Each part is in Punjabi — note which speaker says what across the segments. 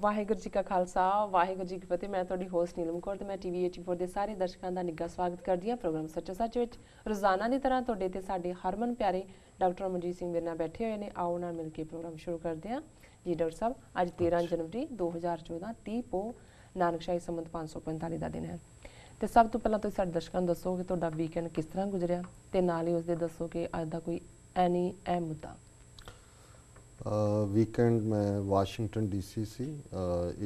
Speaker 1: ਵਾਹਿਗੁਰੂ ਜੀ ਕਾ ਖਾਲਸਾ ਵਾਹਿਗੁਰੂ ਜੀ ਕੀ ਫਤਿਹ। ਮੈਂ ਤੁਹਾਡੀ ਹੋਸਟ ਨੀਲਮ ਕੌਰ ਤੇ ਮੈਂ ਟੀਵੀ 84 ਦੇ ਸਾਰੇ ਦਰਸ਼ਕਾਂ ਦਾ ਨਿੱਘਾ ਸਵਾਗਤ ਕਰਦੀ ਹਾਂ ਪ੍ਰੋਗਰਾਮ ਸੱਚੋ ਸੱਚ ਵਿੱਚ। ਰੋਜ਼ਾਨਾ ਦੀ ਤਰ੍ਹਾਂ ਤੁਹਾਡੇ ਤੇ ਸਾਡੇ ਹਰਮਨ ਪਿਆਰੇ ਡਾਕਟਰ ਅਮਨਜੀਤ ਸਿੰਘ ਮੇਰੇ ਨਾਲ ਬੈਠੇ ਹੋਏ ਨੇ। ਆਓ ਨਾਲ ਮਿਲ ਕੇ ਪ੍ਰੋਗਰਾਮ ਸ਼ੁਰੂ ਕਰਦੇ ਹਾਂ ਜੀ। ਡਾਕਟਰ ਸਾਹਿਬ, ਅੱਜ 13 ਜਨਵਰੀ 2014 30 ਪੋ ਨਾਨਕਸ਼ਾਹੀ ਸੰਮਤ 545 ਦਾ ਦਿਨ ਹੈ ਤੇ ਸਭ ਤੋਂ ਪਹਿਲਾਂ ਤੁਸੀਂ ਸਾਡੇ ਦਰਸ਼ਕਾਂ ਨੂੰ ਦੱਸੋ ਕਿ ਤੁਹਾਡਾ ਵੀਕਐਂਡ ਕਿਸ ਤਰ੍ਹਾਂ ਗੁਜ਼ਰਿਆ ਤੇ ਨਾਲ ਹੀ ਉਸਦੇ ਦੱਸੋ ਕਿ ਅੱਜ ਦਾ ਕੋਈ ਐਨੀ ਅਹਿਮ ਮੁੱਦਾ।
Speaker 2: ਵੀਕਐਂਡ ਮੈਂ ਵਾਸ਼ਿੰਗਟਨ ਡੀਸੀ ਸੀ।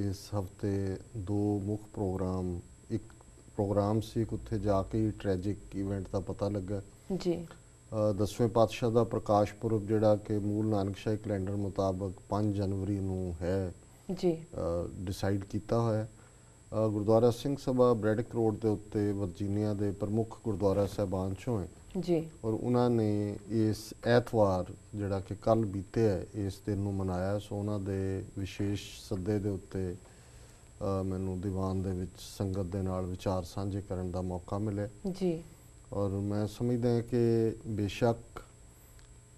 Speaker 2: ਇਸ ਹਫਤੇ ਦੋ ਮੁੱਖ ਪ੍ਰੋਗਰਾਮ, ਇੱਕ ਪ੍ਰੋਗਰਾਮ ਸੀ ਇੱਕ ਉੱਥੇ ਜਾ ਕੇ ਟ੍ਰੈਜਿਕ ਇਵੈਂਟ ਦਾ ਪਤਾ ਲੱਗਾ
Speaker 1: ਜੀ।
Speaker 2: 10ਵੇਂ ਪਾਤਸ਼ਾਹ ਦਾ ਪ੍ਰਕਾਸ਼ ਪੁਰਬ ਜਿਹੜਾ ਕਿ ਮੂਲ ਨਾਨਕਸ਼ਾਹੀ ਕੈਲੰਡਰ ਮੁਤਾਬਕ 5 ਜਨਵਰੀ ਨੂੰ ਹੈ
Speaker 1: ਜੀ,
Speaker 2: ਡਿਸਾਈਡ ਕੀਤਾ ਹੋਇਆ। ਗੁਰਦੁਆਰਾ ਸਿੰਘ ਸਭਾ ਬ੍ਰੈਡਿਕ ਰੋਡ ਦੇ ਉੱਤੇ ਵਰਜੀਨੀਆ ਦੇ ਪ੍ਰਮੁੱਖ ਗੁਰਦੁਆਰਾ ਸਾਹਿਬਾਨ ਚੋਂ ਹੈ
Speaker 1: ਜੀ,
Speaker 2: ਔਰ ਉਹਨਾਂ ਨੇ ਇਸ ਐਤਵਾਰ ਜਿਹੜਾ ਕਿ ਕੱਲ੍ਹ ਬੀਤੇ ਹੈ ਇਸ ਦਿਨ ਨੂੰ ਮਨਾਇਆ। ਸੋ ਉਹਨਾਂ ਦੇ ਵਿਸ਼ੇਸ਼ ਸੱਦੇ ਦੇ ਉੱਤੇ ਮੈਨੂੰ ਦੀਵਾਨ ਦੇ ਵਿੱਚ ਸੰਗਤ ਦੇ ਨਾਲ ਵਿਚਾਰ ਸਾਂਝੇ ਕਰਨ ਦਾ ਮੌਕਾ ਮਿਲਿਆ
Speaker 1: ਜੀ।
Speaker 2: ਔਰ ਮੈਂ ਸਮਝਦਾ ਕਿ ਬੇਸ਼ੱਕ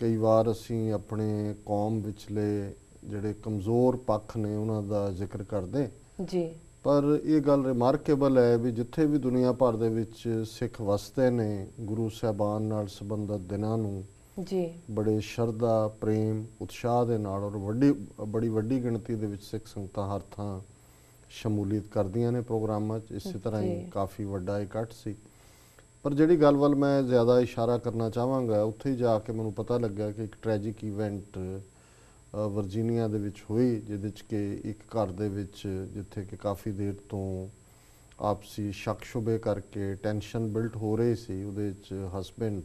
Speaker 2: ਕਈ ਵਾਰ ਅਸੀਂ ਆਪਣੇ ਕੌਮ ਵਿਚਲੇ ਜਿਹੜੇ ਕਮਜ਼ੋਰ ਪੱਖ ਨੇ ਉਹਨਾਂ ਦਾ ਜ਼ਿਕਰ ਕਰਦੇ
Speaker 1: ਜੀ, ਪਰ
Speaker 2: ਇਹ ਗੱਲ ਰਿਮਾਰਕੇਬਲ ਹੈ ਵੀ ਜਿੱਥੇ ਵੀ ਦੁਨੀਆ ਭਰ ਦੇ ਵਿੱਚ ਸਿੱਖ ਵਸਦੇ ਨੇ, ਗੁਰੂ ਸਾਹਿਬਾਨ ਨਾਲ ਸੰਬੰਧਿਤ ਦਿਨਾਂ ਨੂੰ
Speaker 1: ਜੀ
Speaker 2: ਬੜੇ ਸ਼ਰਧਾ, ਪ੍ਰੇਮ, ਉਤਸ਼ਾਹ ਦੇ ਨਾਲ ਔਰ ਬੜੀ ਵੱਡੀ ਗਿਣਤੀ ਦੇ ਵਿੱਚ ਸਿੱਖ ਸੰਗਤਾਂ ਹਰ ਥਾਂ ਸ਼ਮੂਲੀਅਤ ਕਰਦੀਆਂ ਨੇ ਪ੍ਰੋਗਰਾਮਾਂ 'ਚ। ਇਸੇ ਤਰ੍ਹਾਂ ਹੀ ਕਾਫੀ ਵੱਡਾ ਇਕੱਠ ਸੀ। ਪਰ ਜਿਹੜੀ ਗੱਲ ਵੱਲ ਮੈਂ ਜ਼ਿਆਦਾ ਇਸ਼ਾਰਾ ਕਰਨਾ ਚਾਹਾਂਗਾ, ਉੱਥੇ ਹੀ ਜਾ ਕੇ ਮੈਨੂੰ ਪਤਾ ਲੱਗਾ ਕਿ ਇੱਕ ਟ੍ਰੈਜਿਕ ਇਵੈਂਟ ਵਰਜੀਨੀਆ ਦੇ ਵਿੱਚ ਹੋਈ, ਜਿਹਦੇ 'ਚ ਕਿ ਇੱਕ ਘਰ ਦੇ ਵਿੱਚ ਜਿੱਥੇ ਕਿ ਕਾਫੀ ਦੇਰ ਤੋਂ ਆਪਸੀ ਸ਼ੱਕ ਸ਼ੁਬੇ ਕਰਕੇ ਟੈਨਸ਼ਨ ਬਿਲਟ ਹੋ ਰਹੀ ਸੀ, ਉਹਦੇ 'ਚ ਹਸਬੈਂਡ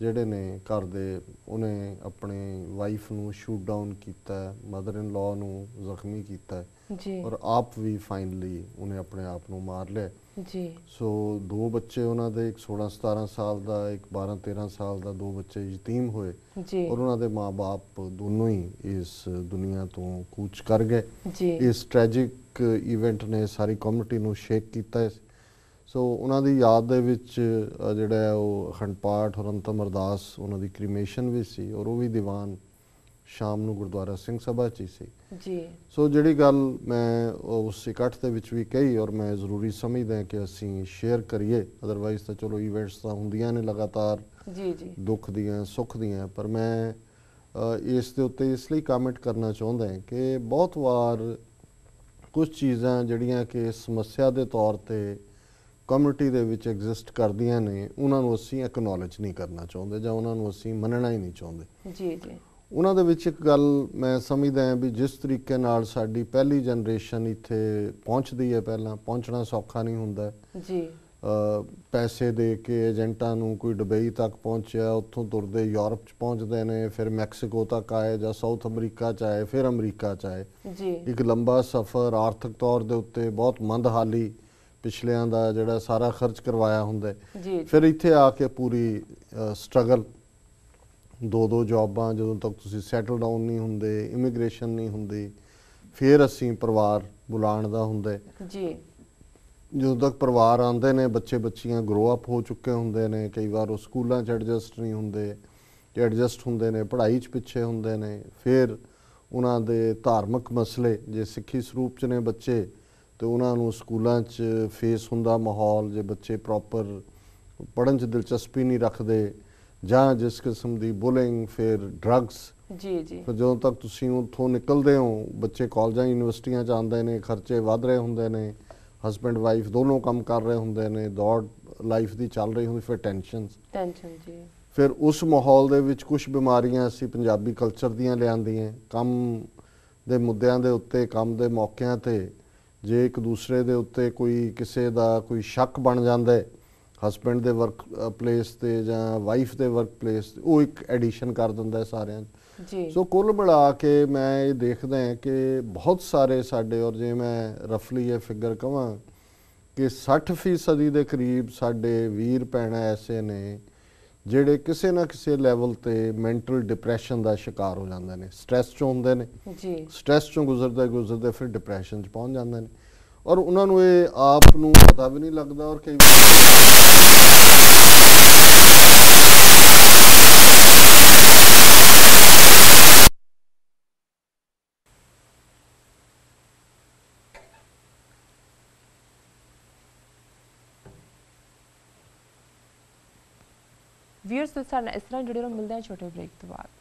Speaker 2: ਜਿਹੜੇ ਨੇ ਘਰ ਦੇ, ਉਹਨੇ ਆਪਣੀ ਵਾਈਫ ਨੂੰ ਸ਼ੂਟ ਡਾਊਨ ਕੀਤਾ, ਮਦਰ ਇਨ ਲਾਅ ਨੂੰ ਜ਼ਖਮੀ ਕੀਤਾ
Speaker 1: ਜੀ
Speaker 2: ਔਰ ਆਪ ਵੀ ਫਾਈਨਲੀ ਉਹਨੇ ਆਪਣੇ ਆਪ ਨੂੰ ਮਾਰ ਲਿਆ
Speaker 1: ਜੀ।
Speaker 2: ਸੋ ਦੋ ਬੱਚੇ ਉਹਨਾਂ ਦੇ, ਇੱਕ 16-17 ਸਾਲ ਦਾ, ਇੱਕ 12-13 ਸਾਲ ਦਾ, ਦੋ ਬੱਚੇ ਯਤੀਮ ਹੋਏ
Speaker 1: ਜੀ
Speaker 2: ਔਰ ਉਹਨਾਂ ਦੇ ਮਾਂ-ਬਾਪ ਦੋਨੋਂ ਹੀ ਇਸ ਦੁਨੀਆ ਤੋਂ ਕੂਚ ਕਰ ਗਏ
Speaker 1: ਜੀ।
Speaker 2: ਇਸ ਟ੍ਰੈਜਿਕ ਇਵੈਂਟ ਨੇ ਸਾਰੀ ਕਮਿਊਨਿਟੀ ਨੂੰ ਸ਼ੇਕ ਕੀਤਾ। ਸੋ ਉਹਨਾਂ ਦੀ ਯਾਦ ਦੇ ਵਿੱਚ ਜਿਹੜਾ ਹੈ ਉਹ ਅਖੰਡ ਪਾਠ ਔਰ ਅੰਤਮ ਅਰਦਾਸ, ਉਹਨਾਂ ਦੀ ਕ੍ਰੀਮੇਸ਼ਨ ਵੀ ਸੀ ਔਰ ਉਹ ਵੀ ਦੀਵਾਨ ਸ਼ਾਮ ਨੂੰ ਗੁਰਦੁਆਰਾ ਸਿੰਘ ਸਭਾ 'ਚ ਹੀ ਸੀ
Speaker 1: ਜੀ।
Speaker 2: ਸੋ ਜਿਹੜੀ ਗੱਲ ਮੈਂ ਉਸ ਇਕੱਠ ਦੇ ਵਿੱਚ ਵੀ ਕਹੀ ਔਰ ਮੈਂ ਜ਼ਰੂਰੀ ਸਮਝਦਾ ਕਿ ਅਸੀਂ ਸ਼ੇਅਰ ਕਰੀਏ, ਅਦਰਵਾਈਜ਼ ਤਾਂ ਚਲੋ ਇਵੈਂਟਸ ਤਾਂ ਹੁੰਦੀਆਂ ਨੇ ਲਗਾਤਾਰ
Speaker 1: ਜੀ ਜੀ,
Speaker 2: ਦੁੱਖ ਦੀਆਂ ਸੁੱਖ ਦੀਆਂ, ਪਰ ਮੈਂ ਇਸ ਦੇ ਉੱਤੇ ਇਸ ਲਈ ਕਮੈਂਟ ਕਰਨਾ ਚਾਹੁੰਦਾ ਕਿ ਬਹੁਤ ਵਾਰ ਕੁਝ ਚੀਜ਼ਾਂ ਜਿਹੜੀਆਂ ਕਿ ਸਮੱਸਿਆ ਦੇ ਤੌਰ 'ਤੇ ਕਮਿਊਨਿਟੀ ਦੇ ਵਿੱਚ ਐਗਜ਼ਿਸਟ ਕਰਦੀਆਂ ਨੇ, ਉਹਨਾਂ ਨੂੰ ਅਸੀਂ ਐਕਨੋਲਜ ਨਹੀਂ ਕਰਨਾ ਚਾਹੁੰਦੇ ਜਾਂ ਉਹਨਾਂ ਨੂੰ ਅਸੀਂ ਮੰਨਣਾ ਹੀ ਨਹੀਂ ਚਾਹੁੰਦੇ।
Speaker 1: ਜੀ ਜੀ।
Speaker 2: ਉਹਨਾਂ ਦੇ ਵਿੱਚ ਇੱਕ ਗੱਲ ਮੈਂ ਸਮਝਦਾ ਹਾਂ ਵੀ ਜਿਸ ਤਰੀਕੇ ਨਾਲ ਸਾਡੀ ਪਹਿਲੀ ਜਨਰੇਸ਼ਨ ਇੱਥੇ ਪਹੁੰਚਦੀ ਹੈ, ਪਹਿਲਾਂ ਪਹੁੰਚਣਾ ਸੌਖਾ ਨਹੀਂ ਹੁੰਦਾ
Speaker 1: ਜੀ।
Speaker 2: ਪੈਸੇ ਦੇ ਕੇ ਏਜੰਟਾਂ ਨੂੰ ਕੋਈ ਦੁਬਈ ਤੱਕ ਪਹੁੰਚਿਆ, ਉੱਥੋਂ ਤੁਰਦੇ ਯੂਰਪ 'ਚ ਪਹੁੰਚਦੇ ਨੇ, ਫਿਰ ਮੈਕਸੀਕੋ ਤੱਕ ਆਏ ਜਾਂ ਸਾਊਥ ਅਮਰੀਕਾ 'ਚ ਆਏ, ਫਿਰ ਅਮਰੀਕਾ 'ਚ ਆਏ
Speaker 1: ਜੀ।
Speaker 2: ਇੱਕ ਲੰਬਾ ਸਫ਼ਰ, ਆਰਥਿਕ ਤੌਰ ਦੇ ਉੱਤੇ ਬਹੁਤ ਮੰਦਹਾਲੀ, ਪਿਛਲਿਆਂ ਦਾ ਜਿਹੜਾ ਸਾਰਾ ਖਰਚ ਕਰਵਾਇਆ ਹੁੰਦਾ, ਫਿਰ ਇੱਥੇ ਆ ਕੇ ਪੂਰੀ ਸਟਰਗਲ, ਦੋ ਜੌਬਾਂ, ਜਦੋਂ ਤੱਕ ਤੁਸੀਂ ਸੈਟਲ ਡਾਊਨ ਨਹੀਂ ਹੁੰਦੇ, ਇਮੀਗ੍ਰੇਸ਼ਨ ਨਹੀਂ ਹੁੰਦੀ, ਫਿਰ ਅਸੀਂ ਪਰਿਵਾਰ ਬੁਲਾਉਣ ਦਾ ਹੁੰਦਾ
Speaker 1: ਜੀ।
Speaker 2: ਜਦੋਂ ਤੱਕ ਪਰਿਵਾਰ ਆਉਂਦੇ ਨੇ, ਬੱਚੇ ਬੱਚੀਆਂ ਗਰੋ ਅਪ ਹੋ ਚੁੱਕੇ ਹੁੰਦੇ ਨੇ, ਕਈ ਵਾਰ ਉਹ ਸਕੂਲਾਂ 'ਚ ਐਡਜਸਟ ਨਹੀਂ ਹੁੰਦੇ, ਐਡਜਸਟ ਹੁੰਦੇ ਨੇ, ਪੜ੍ਹਾਈ 'ਚ ਪਿੱਛੇ ਹੁੰਦੇ ਨੇ, ਫਿਰ ਉਹਨਾਂ ਦੇ ਧਾਰਮਿਕ ਮਸਲੇ, ਜੇ ਸਿੱਖੀ ਸਰੂਪ 'ਚ ਨੇ ਬੱਚੇ ਅਤੇ ਉਹਨਾਂ ਨੂੰ ਸਕੂਲਾਂ 'ਚ ਫੇਸ ਹੁੰਦਾ ਮਾਹੌਲ, ਜੇ ਬੱਚੇ ਪ੍ਰੋਪਰ ਪੜ੍ਹਨ 'ਚ ਦਿਲਚਸਪੀ ਨਹੀਂ ਰੱਖਦੇ ਜਾਂ ਜਿਸ ਕਿਸਮ ਦੀ ਬੁਲਿੰਗ, ਫਿਰ ਡਰੱਗਸ।
Speaker 1: ਜੀ ਜੀ।
Speaker 2: ਫਿਰ ਜਦੋਂ ਤੱਕ ਤੁਸੀਂ ਉੱਥੋਂ ਨਿਕਲਦੇ ਹੋ, ਬੱਚੇ ਕਾਲਜਾਂ ਯੂਨੀਵਰਸਿਟੀਆਂ 'ਚ ਆਉਂਦੇ ਨੇ, ਖਰਚੇ ਵੱਧ ਰਹੇ ਹੁੰਦੇ ਨੇ, ਹਸਬੈਂਡ ਵਾਈਫ ਦੋਨੋਂ ਕੰਮ ਕਰ ਰਹੇ ਹੁੰਦੇ ਨੇ, ਦੌੜ ਲਾਈਫ ਦੀ ਚੱਲ ਰਹੀ ਹੁੰਦੀ, ਫਿਰ ਟੈਨਸ਼ਨ
Speaker 1: ਜੀ।
Speaker 2: ਫਿਰ ਉਸ ਮਾਹੌਲ ਦੇ ਵਿੱਚ ਕੁਝ ਬਿਮਾਰੀਆਂ ਅਸੀਂ ਪੰਜਾਬੀ ਕਲਚਰ ਦੀਆਂ ਲਿਆਂਦੀਆਂ, ਕੰਮ ਦੇ ਮੁੱਦਿਆਂ ਦੇ ਉੱਤੇ, ਕੰਮ ਦੇ ਮੌਕਿਆਂ 'ਤੇ ਜੇ ਇੱਕ ਦੂਸਰੇ ਦੇ ਉੱਤੇ ਕੋਈ ਕਿਸੇ ਦਾ ਕੋਈ ਸ਼ੱਕ ਬਣ ਜਾਂਦਾ ਹੈ, ਹਸਬੈਂਡ ਦੇ ਵਰਕ ਪਲੇਸ 'ਤੇ ਜਾਂ ਵਾਈਫ ਦੇ ਵਰਕ ਪਲੇਸ 'ਤੇ, ਉਹ ਇੱਕ ਐਡੀਸ਼ਨ ਕਰ ਦਿੰਦਾ ਸਾਰਿਆਂ 'ਚ। ਸੋ ਕੁੱਲ ਮਿਲਾ ਕੇ ਮੈਂ ਇਹ ਦੇਖਦਾ ਕਿ ਬਹੁਤ ਸਾਰੇ ਸਾਡੇ, ਔਰ ਜੇ ਮੈਂ ਰਫਲੀ ਇਹ ਫਿਗਰ ਕਹਾਂ ਕਿ 60% ਦੇ ਕਰੀਬ ਸਾਡੇ ਵੀਰ ਭੈਣਾਂ ਐਸੇ ਨੇ ਜਿਹੜੇ ਕਿਸੇ ਨਾ ਕਿਸੇ ਲੈਵਲ 'ਤੇ ਮੈਂਟਲ ਡਿਪਰੈਸ਼ਨ ਦਾ ਸ਼ਿਕਾਰ ਹੋ ਜਾਂਦੇ ਨੇ, ਸਟ੍ਰੈਸ 'ਚ ਹੁੰਦੇ ਨੇ, ਸਟ੍ਰੈਸ 'ਚੋਂ ਗੁਜ਼ਰਦੇ ਫਿਰ ਡਿਪਰੈਸ਼ਨ 'ਚ ਪਹੁੰਚ ਜਾਂਦੇ ਨੇ ਔਰ ਉਹਨਾਂ ਨੂੰ ਇਹ ਆਪ ਨੂੰ ਪਤਾ ਵੀ ਨਹੀਂ ਲੱਗਦਾ ਔਰ ਕਈ
Speaker 1: ਵੀਅਰਸ ਸਾਡੇ ਨਾਲ ਇਸ ਤਰ੍ਹਾਂ ਜੁੜੇ ਰਹੋ, ਮਿਲਦੇ ਹਾਂ ਛੋਟੇ ਬ੍ਰੇਕ ਤੋਂ ਬਾਅਦ।